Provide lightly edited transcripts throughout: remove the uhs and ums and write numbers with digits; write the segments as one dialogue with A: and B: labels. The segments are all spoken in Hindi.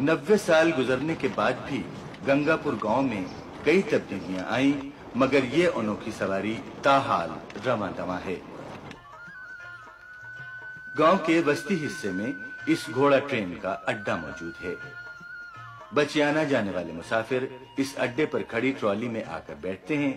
A: 90 साल गुजरने के बाद भी गंगापुर गांव में कई तब्दीलियां आईं, मगर ये अनोखी सवारी ताहाल रवां दवां है। गांव के बस्ती हिस्से में इस घोड़ा ट्रेन का अड्डा मौजूद है। बचियाना जाने वाले मुसाफिर इस अड्डे पर खड़ी ट्रॉली में आकर बैठते हैं।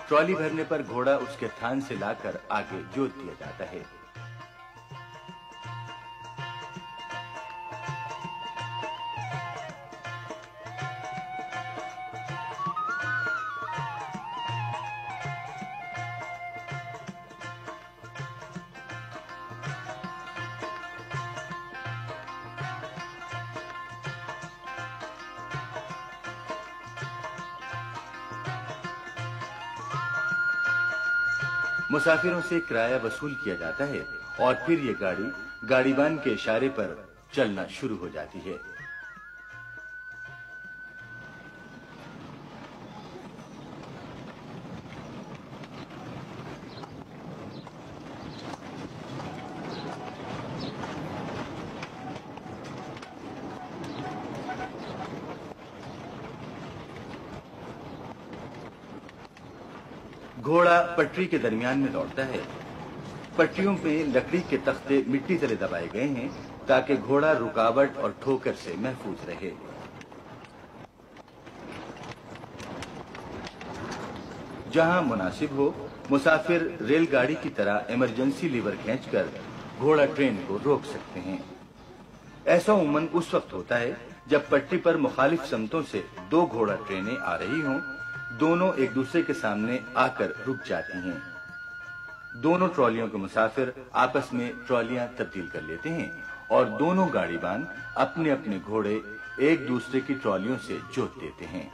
A: ट्रॉली भरने पर घोड़ा उसके थान से लाकर आगे जोत दिया जाता है। मुसाफिरों से किराया वसूल किया जाता है और फिर ये गाड़ी गाड़ीबान के इशारे पर चलना शुरू हो जाती है। घोड़ा पटरी के दरमियान में दौड़ता है। पटरियों में लकड़ी के तख्ते मिट्टी तले दबाए गए हैं ताकि घोड़ा रुकावट और ठोकर से महफूज रहे। जहां मुनासिब हो, मुसाफिर रेलगाड़ी की तरह इमरजेंसी लीवर खींचकर घोड़ा ट्रेन को रोक सकते हैं। ऐसा उमूमन उस वक्त होता है जब पटरी पर मुखालिफ समतों से दो घोड़ा ट्रेनें आ रही हों। दोनों एक दूसरे के सामने आकर रुक जाती हैं। दोनों ट्रॉलियों के मुसाफिर आपस में ट्रॉलियां तब्दील कर लेते हैं और दोनों गाड़ीबान अपने अपने घोड़े एक दूसरे की ट्रॉलियों से जोत देते हैं।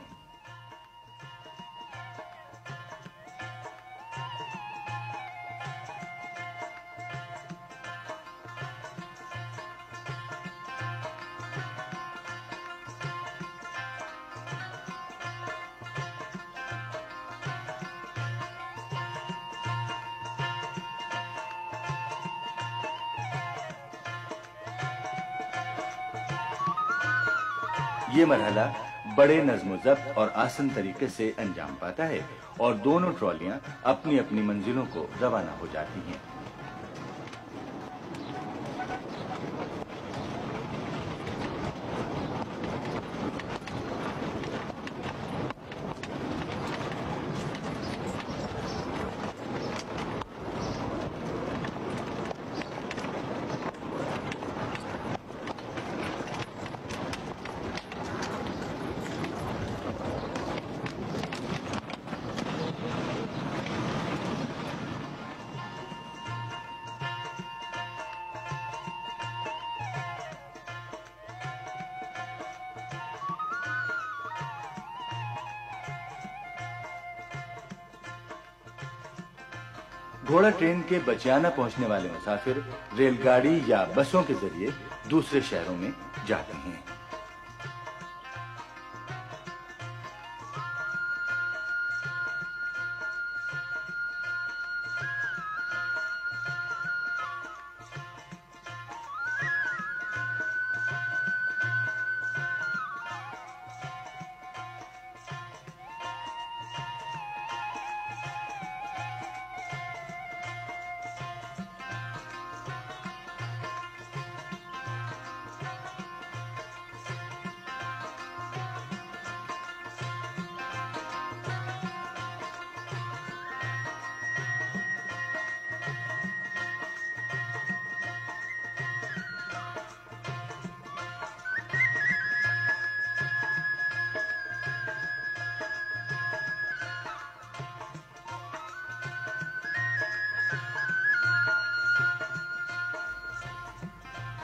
A: ये मरहला बड़े नज़्म-ओ-ज़ब्त और आसान तरीके से अंजाम पाता है और दोनों ट्रॉलियां अपनी अपनी मंजिलों को रवाना हो जाती हैं। घोड़ा ट्रेन के बचियाना पहुंचने वाले मुसाफिर रेलगाड़ी या बसों के जरिए दूसरे शहरों में जाते हैं।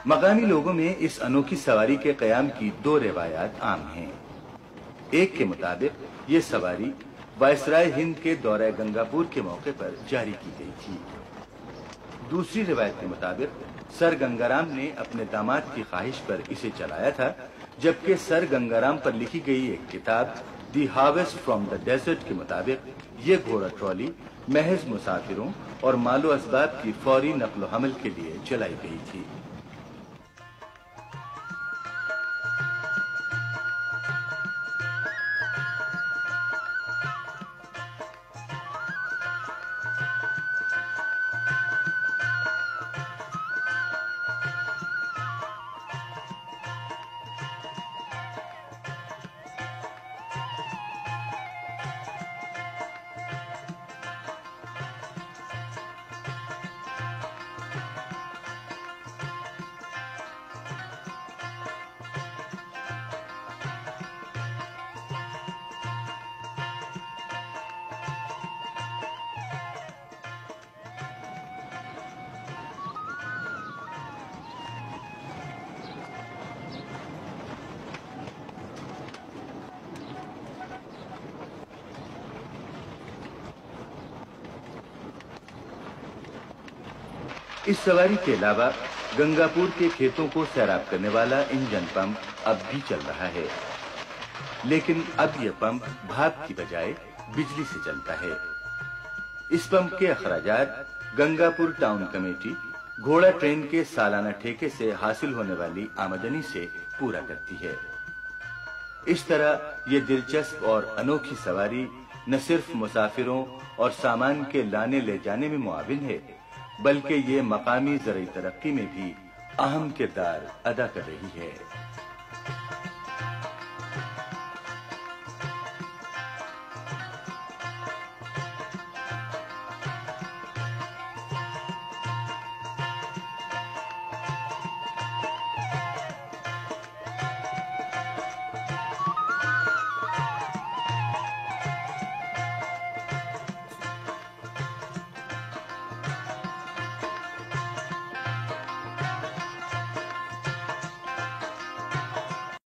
A: मकामी लोगों में इस अनोखी सवारी के कयाम की दो रिवायात आम हैं। एक के मुताबिक ये सवारी वायसराय हिंद के दौरे गंगापुर के मौके पर जारी की गई थी। दूसरी रिवायत के मुताबिक सर गंगाराम ने अपने दामाद की ख्वाहिश पर इसे चलाया था, जबकि सर गंगाराम पर लिखी गई एक किताब दी हार्वेस्ट फ्रॉम द डेजर्ट के मुताबिक ये घोड़ा ट्रॉली महज मुसाफिरों और मालो असबाब की फौरी नक्ल हमल के लिए चलाई गई थी। इस सवारी के अलावा गंगापुर के खेतों को सैराब करने वाला इंजन पंप अब भी चल रहा है, लेकिन अब यह पंप भाप की बजाय बिजली से चलता है। इस पंप के अखराजात गंगापुर टाउन कमेटी घोड़ा ट्रेन के सालाना ठेके से हासिल होने वाली आमदनी से पूरा करती है। इस तरह ये दिलचस्प और अनोखी सवारी न सिर्फ मुसाफिरों और सामान के लाने ले जाने में मुआविन है, बल्कि ये मकामी ज़राई तरक्की में भी अहम किरदार अदा कर रही है।